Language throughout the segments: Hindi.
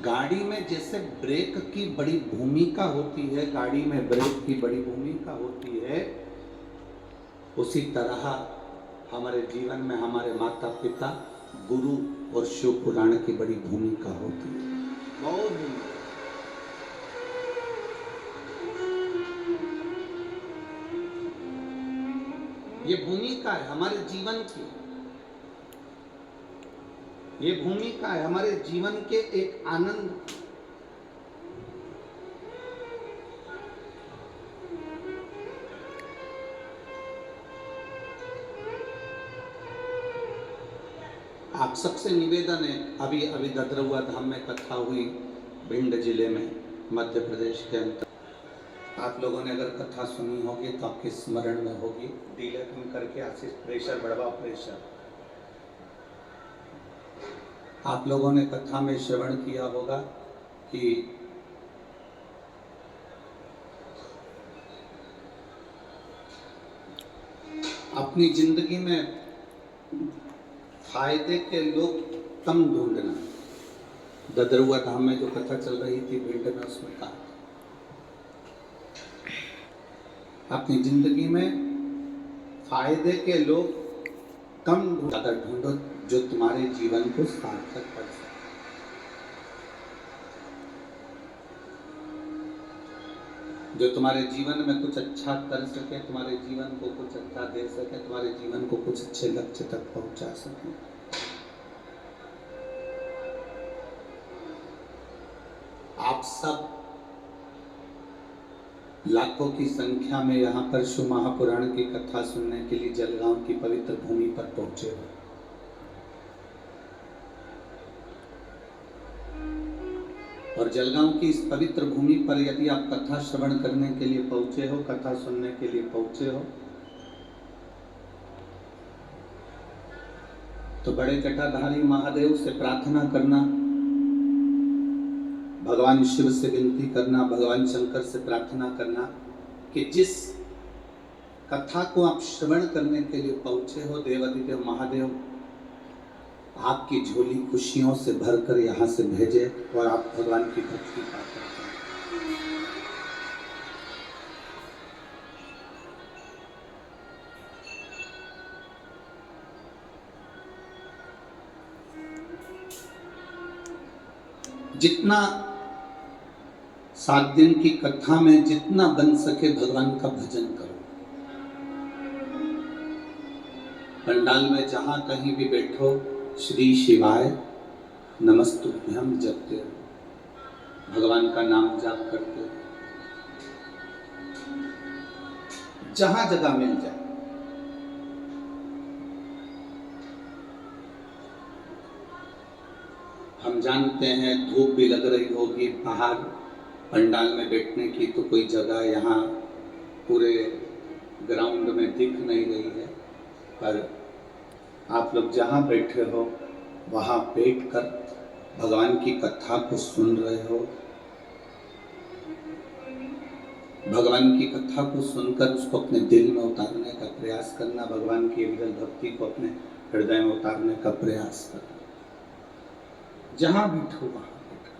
गाड़ी में जैसे ब्रेक की बड़ी भूमिका होती है, गाड़ी में ब्रेक की बड़ी भूमिका होती है, उसी तरह हमारे जीवन में हमारे माता पिता, गुरु और शिव पुराण की बड़ी भूमिका होती है। बहुत भूमिका। ये भूमिका है हमारे जीवन की, ये भूमिका है हमारे जीवन के एक आनंद। आप सबसे निवेदन है, अभी अभी ददरुआ धाम में कथा हुई भिंड जिले में, मध्य प्रदेश के अंदर। आप लोगों ने अगर कथा सुनी होगी तो आपके स्मरण में होगी। डीले कम करके आशीष प्रेशर बढ़वा प्रेशर। आप लोगों ने कथा में श्रवण किया होगा कि अपनी जिंदगी में फायदे के लोग कम ढूंढना। ददरुआ धाम में जो कथा चल रही थी भिंड में, उसमें कहा अपनी जिंदगी में फायदे के लोग कम ज्यादा ढूंढो जो तुम्हारे जीवन को सार्थक कर सके। जो तुम्हारे जीवन में कुछ अच्छा कर सके, तुम्हारे जीवन को कुछ अच्छा दे सके, तुम्हारे जीवन को कुछ अच्छे लक्ष्य तक पहुंचा सके। आप सब लाखों की संख्या में यहाँ पर शिव महापुराण की कथा सुनने के लिए जलगांव की पवित्र भूमि पर पहुंचे हो। और जलगांव की इस पवित्र भूमि पर यदि आप कथा श्रवण करने के लिए पहुंचे हो, कथा सुनने के लिए पहुंचे हो, तो बड़े जटाधारी महादेव से प्रार्थना करना, भगवान शिव से विनती करना, भगवान शंकर से प्रार्थना करना कि जिस कथा को आप श्रवण करने के लिए पहुंचे हो, देवादिदेव महादेव आपकी झोली खुशियों से भरकर यहाँ से भेजे और आप भगवान की भक्ति पा सकते हैं। जितना 7 दिन की कथा में जितना बन सके भगवान का भजन करो। पंडाल में जहां कहीं भी बैठो, श्री शिवाय नमस्तुभ्यम जपते रहो, भगवान का नाम जाप करते रहो, जहां जगह मिल जाए। हम जानते हैं धूप भी लग रही होगी बाहर पंडाल में बैठने की, तो कोई जगह यहाँ पूरे ग्राउंड में दिख नहीं रही है, पर आप लोग जहाँ बैठे हो वहाँ बैठकर भगवान की कथा को सुन रहे हो। भगवान की कथा को सुनकर उसको अपने दिल में उतारने का प्रयास करना, भगवान की विरल भक्ति को अपने हृदय में उतारने का प्रयास करना। जहाँ बैठो वहाँ बैठो।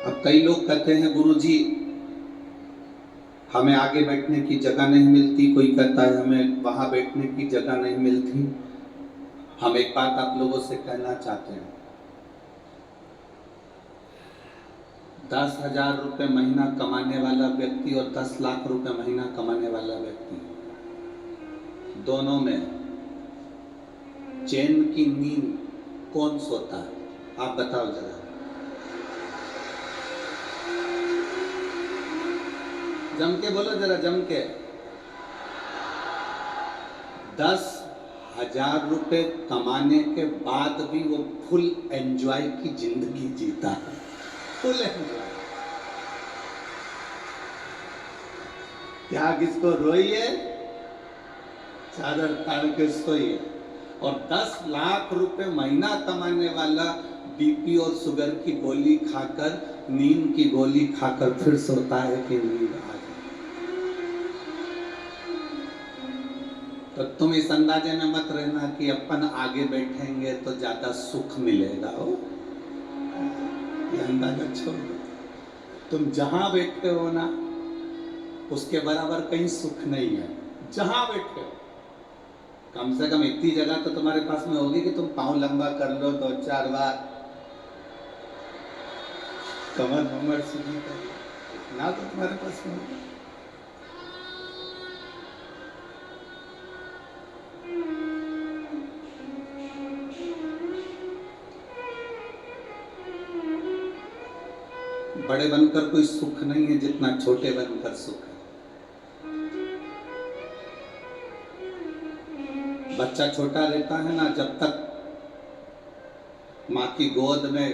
अब कई लोग कहते हैं गुरुजी हमें आगे बैठने की जगह नहीं मिलती, कोई कहता है हमें वहां बैठने की जगह नहीं मिलती। हम एक बात आप लोगों से कहना चाहते हैं, 10,000 रुपए महीना कमाने वाला व्यक्ति और 10 लाख रुपए महीना कमाने वाला व्यक्ति, दोनों में चैन की नींद कौन सोता है? आप बताओ जरा। जम के बोलो जरा, जम के। 10,000 रुपए कमाने के बाद भी वो फुल एंजॉय की जिंदगी जीता है, फुल एंजॉय। क्या किसको रोइए, चादर ताड़ के सोइए। और 10 लाख रुपए महीना कमाने वाला बीपी और शुगर की गोली खाकर, नींद की गोली खाकर फिर सोता है कि नींद आ जाए। तो तुम इस अंदाजे में मत रहना कि अपन आगे बैठेंगे तो ज्यादा सुख मिलेगा। हो ये अंदाजा छोड़ दो। तुम जहां बैठे हो ना उसके बराबर कहीं सुख नहीं है। जहां बैठे हो कम से कम इतनी जगह तो तुम्हारे पास में होगी कि तुम पांव लंबा कर लो 2-4 बार, कमर वमर सीधी कर लो, ना तो तुम्हारे पास में होगा। बड़े बनकर कोई सुख नहीं है जितना छोटे बनकर सुख है। बच्चा छोटा रहता है ना, जब तक माँ की गोद में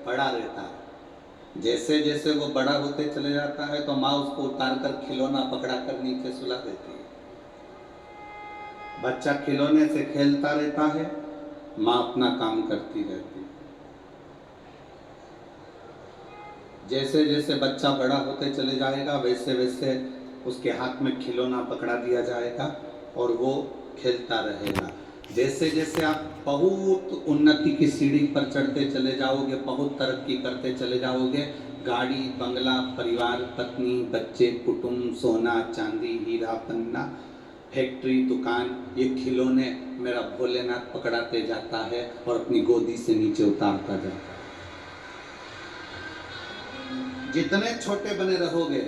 पड़ा रहता है, जैसे जैसे वो बड़ा होते चले जाता है तो माँ उसको उतार कर खिलौना पकड़ा कर नीचे सुला देती है। बच्चा खिलौने से खेलता रहता है, माँ अपना काम करती रहती है। जैसे जैसे बच्चा बड़ा होते चले जाएगा वैसे वैसे उसके हाथ में खिलौना पकड़ा दिया जाएगा और वो खेलता रहेगा। जैसे जैसे आप बहुत उन्नति की सीढ़ी पर चढ़ते चले जाओगे, बहुत तरक्की करते चले जाओगे, गाड़ी बंगला परिवार पत्नी बच्चे कुटुंब सोना चांदी हीरा पन्ना फैक्ट्री दुकान ये खिलौने मेरा भोलेनाथ पकड़ाते जाता है और अपनी गोदी से नीचे उतारता जाता है। जितने छोटे बने रहोगे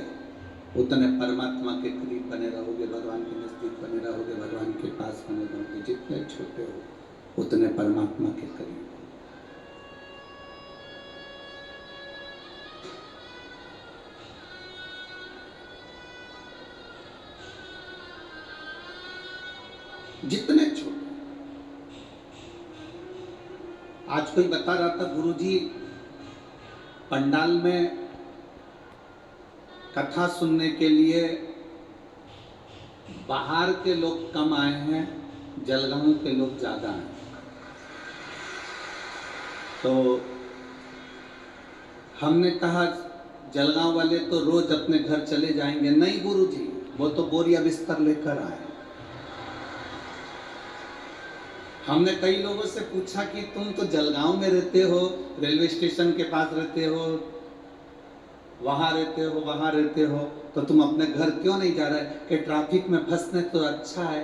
उतने परमात्मा के करीब बने रहोगे, भगवान के नजदीक बने रहोगे, भगवान के पास बने रहोगे। जितने छोटे हो उतने परमात्मा के करीब। जितने छोटे। आज कोई बता रहा था गुरुजी पंडाल में कथा सुनने के लिए बाहर के लोग कम आए हैं, जलगांव के लोग ज्यादा हैं। तो हमने कहा जलगांव वाले तो रोज अपने घर चले जाएंगे। नहीं गुरुजी, वो तो बोरिया बिस्तर लेकर आए। हमने कई लोगों से पूछा कि तुम तो जलगांव में रहते हो, रेलवे स्टेशन के पास रहते हो, वहां रहते हो वहां रहते हो, तो तुम अपने घर क्यों नहीं जा रहे? कि ट्रैफिक में फंसने तो अच्छा है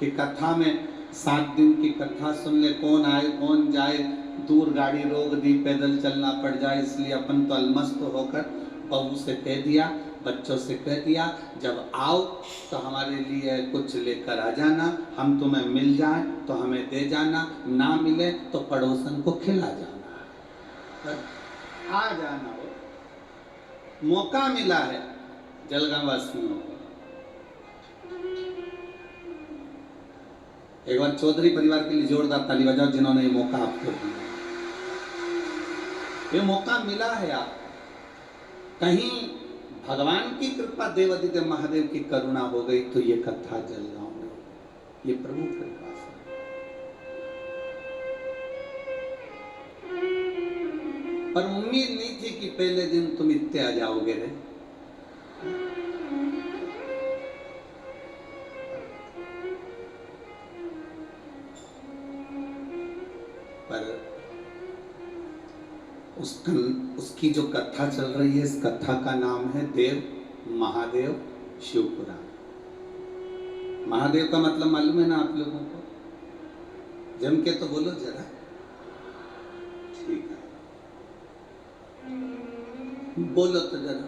कि कथा में 7 दिन की कथा सुन ले, कौन आए कौन जाए, दूर गाड़ी रोक दी, पैदल चलना पड़ जाए, इसलिए अपन तो अलमस्त होकर बहू से कह दिया, बच्चों से कह दिया, जब आओ तो हमारे लिए कुछ लेकर आ जाना, हम तुम्हें मिल जाए तो हमें दे जाना, ना मिले तो पड़ोसन को खिला जाना। आ जाना, मौका मिला है जलगांव वासियों को। एक बार चौधरी परिवार के लिए जोरदार ताली बजाओ जिन्होंने ये मौका आपको दिया। ये मौका मिला है आप कहीं भगवान की कृपा देवादिदेव महादेव की करुणा हो गई तो ये कथा जलगांव में, ये प्रभु कृपा से। पर उम्मीद नहीं थी कि पहले दिन तुम इतने आ जाओगे रे। पर उसकी जो कथा चल रही है, इस कथा का नाम है देव महादेव शिवपुराण। महादेव का मतलब मालूम है ना आप लोगों को? जम के तो बोलो जरा। ठीक है, बोलो तो जरा।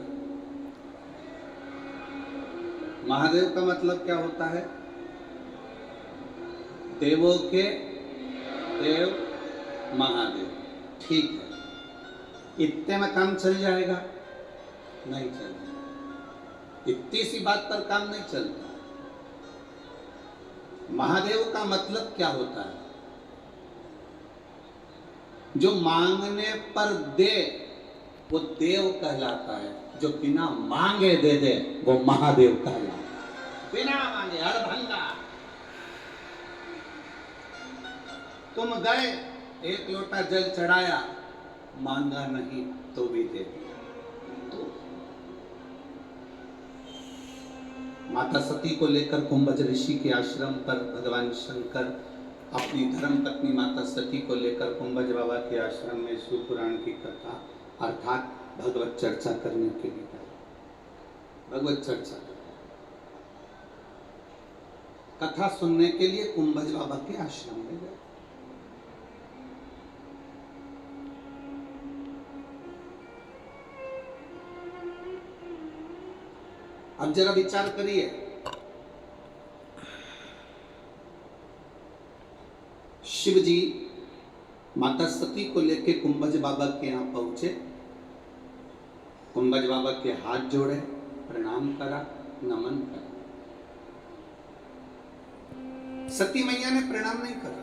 महादेव का मतलब क्या होता है? देवों के देव महादेव। ठीक है, इतने में काम चल जाएगा? नहीं चलेगा। इतनी सी बात पर काम नहीं चलता। महादेव का मतलब क्या होता है? जो मांगने पर दे वो देव कहलाता है, जो बिना मांगे दे दे वो महादेव कहलाता है। बिना मांगे हड़भंगा। तुम गए, एक लोटा जल चढ़ाया, मांगा नहीं तो भी दे दिया। तो माता सती को लेकर कुंभज ऋषि के आश्रम पर भगवान शंकर अपनी धर्म पत्नी माता सती को लेकर कुंभज बाबा के आश्रम में शिव पुराण की कथा अर्थात भगवत चर्चा करने के लिए गए। भगवत चर्चा कथा सुनने के लिए कुंभज बाबा के आश्रम में गए। अब जरा विचार करिए, शिव जी माता सती को लेके कुंभज बाबा के यहाँ पहुंचे, कुंभज बाबा के हाथ जोड़े, प्रणाम करा, नमन करा। सती मैया ने प्रणाम नहीं करा,